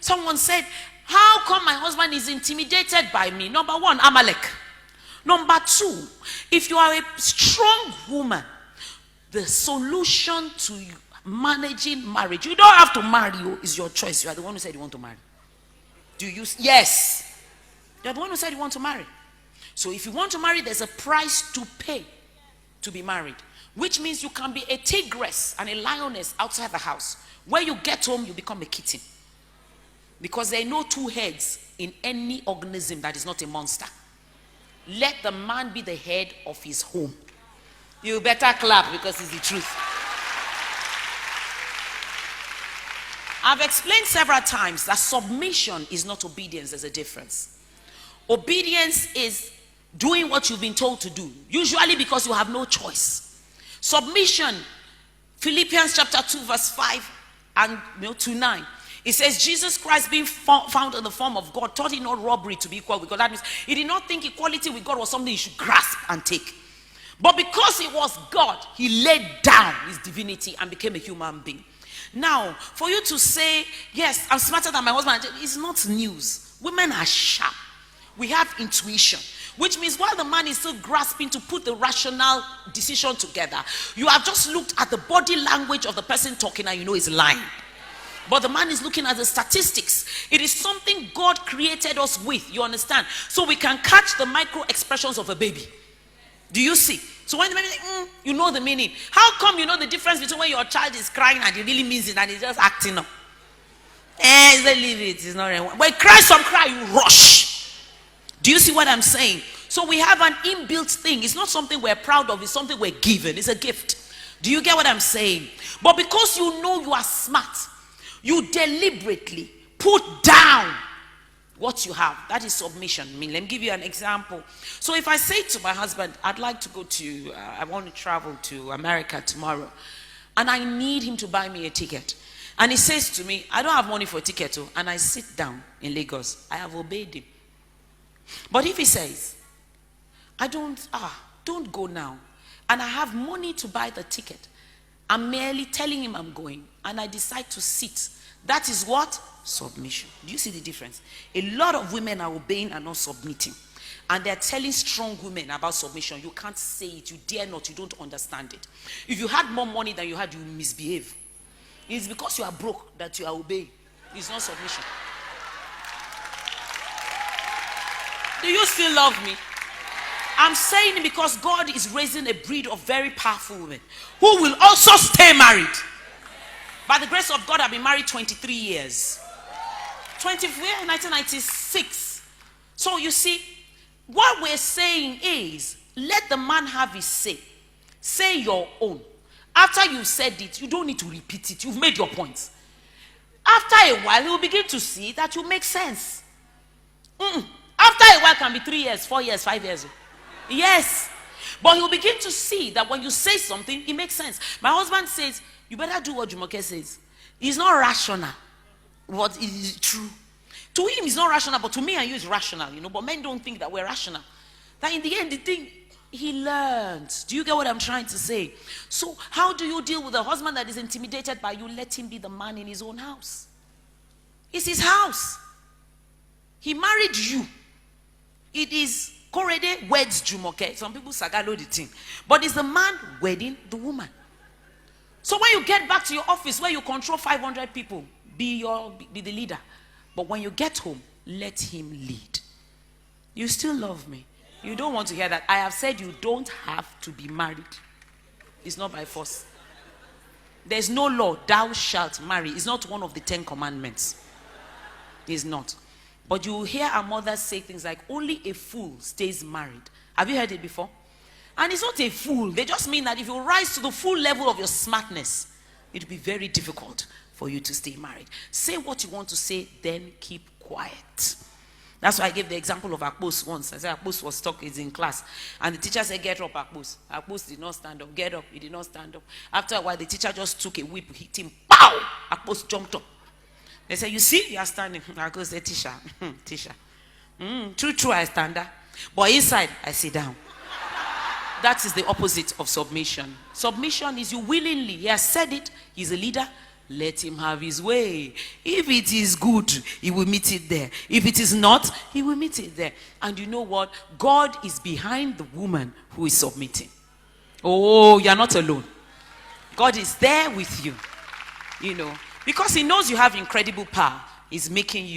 Someone said, how come my husband is intimidated by me? Number one, Amalek. Number two, if you are a strong woman, the solution to managing marriage, you don't have to marry you, is your choice. You are the one who said you want to marry. Do you? Yes. You are the one who said you want to marry. So if you want to marry, there's a price to pay to be married. Which means you can be a tigress and a lioness outside the house. When you get home, you become a kitten. Because there are no two heads in any organism that is not a monster. Let the man be the head of his home. You better clap because it's the truth. I've explained several times that submission is not obedience. There's a difference. Obedience is doing what you've been told to do, usually because you have no choice. Submission, Philippians chapter 2 verse 5 and to 9. It says, Jesus Christ being found in the form of God, thought it not robbery to be equal with God. That means he did not think equality with God was something he should grasp and take. But because he was God, he laid down his divinity and became a human being. Now, for you to say, yes, I'm smarter than my husband, it's not news. Women are sharp. We have intuition. Which means while the man is still grasping to put the rational decision together, you have just looked at the body language of the person talking and you know he's lying. But the man is looking at the statistics. It is something God created us with, you understand? So we can catch the micro expressions of a baby. Do you see? So when the baby says, you know the meaning. How come you know the difference between when your child is crying and he really means it and he's just acting up? Leave it, it's not right. When he cries some cry, you rush. Do you see what I'm saying? So we have an inbuilt thing. It's not something we're proud of, it's something we're given. It's a gift. Do you get what I'm saying? But because you know you are smart, you deliberately put down what you have. That is submission. I mean, let me give you an example. So if I say to my husband, I'd like to go to, I want to travel to America tomorrow, and I need him to buy me a ticket. And he says to me, I don't have money for a ticket, and I sit down in Lagos. I have obeyed him. But if he says, don't go now, and I have money to buy the ticket, I'm merely telling him I'm going, and I decide to sit. That is what? Submission. Do you see the difference? A lot of women are obeying and not submitting. And they're telling strong women about submission. You can't say it. You dare not. You don't understand it. If you had more money than you had, you misbehave. It's because you are broke that you are obeying. It's not submission. Do you still love me? I'm saying it because God is raising a breed of very powerful women who will also stay married. By the grace of God, I've been married 23 years. 1996. So you see, what we're saying is, let the man have his say. Say your own. After you've said it, you don't need to repeat it. You've made your points. After a while, he will begin to see that you make sense. After a while can be 3 years, 4 years, 5 years. Yes. But he'll begin to see that when you say something, it makes sense. My husband says, you better do what Jumoke says. It's not rational. What is true? To him, it's not rational, but to me and you, it's rational, But men don't think that we're rational. That in the end, the thing, he learns. Do you get what I'm trying to say? So how do you deal with a husband that is intimidated by you? Let him be the man in his own house. It's his house. He married you. It is Korede weds Jumoke. Some people sagalo the thing. But it's the man wedding the woman. So when you get back to your office where you control 500 people, be the leader. But when you get home, let him lead. You still love me. You don't want to hear that. I have said you don't have to be married. It's not by force. There's no law, thou shalt marry. It's not one of the 10 commandments. It's not. But you will hear our mothers say things like, only a fool stays married. Have you heard it before? And it's not a fool. They just mean that if you rise to the full level of your smartness, it will be very difficult for you to stay married. Say what you want to say, then keep quiet. That's why I gave the example of Akpos once. I said Akpos was stuck, he's in class. And the teacher said, get up, Akpos. Akpos did not stand up. Get up. He did not stand up. After a while, the teacher just took a whip, hit him. Pow! Akpos jumped up. They said, you see, you are standing. Akpos said, Tisha. True, I stand up. But inside, I sit down. That is the opposite of submission. Submission is you willingly, he has said it, he's a leader, Let him have his way. If it is good, he will meet it there. If it is not, he will meet it there. And you know what? God is behind the woman who is submitting. Oh, you're not alone. God is there with you. You know, because he knows you have incredible power. He's making you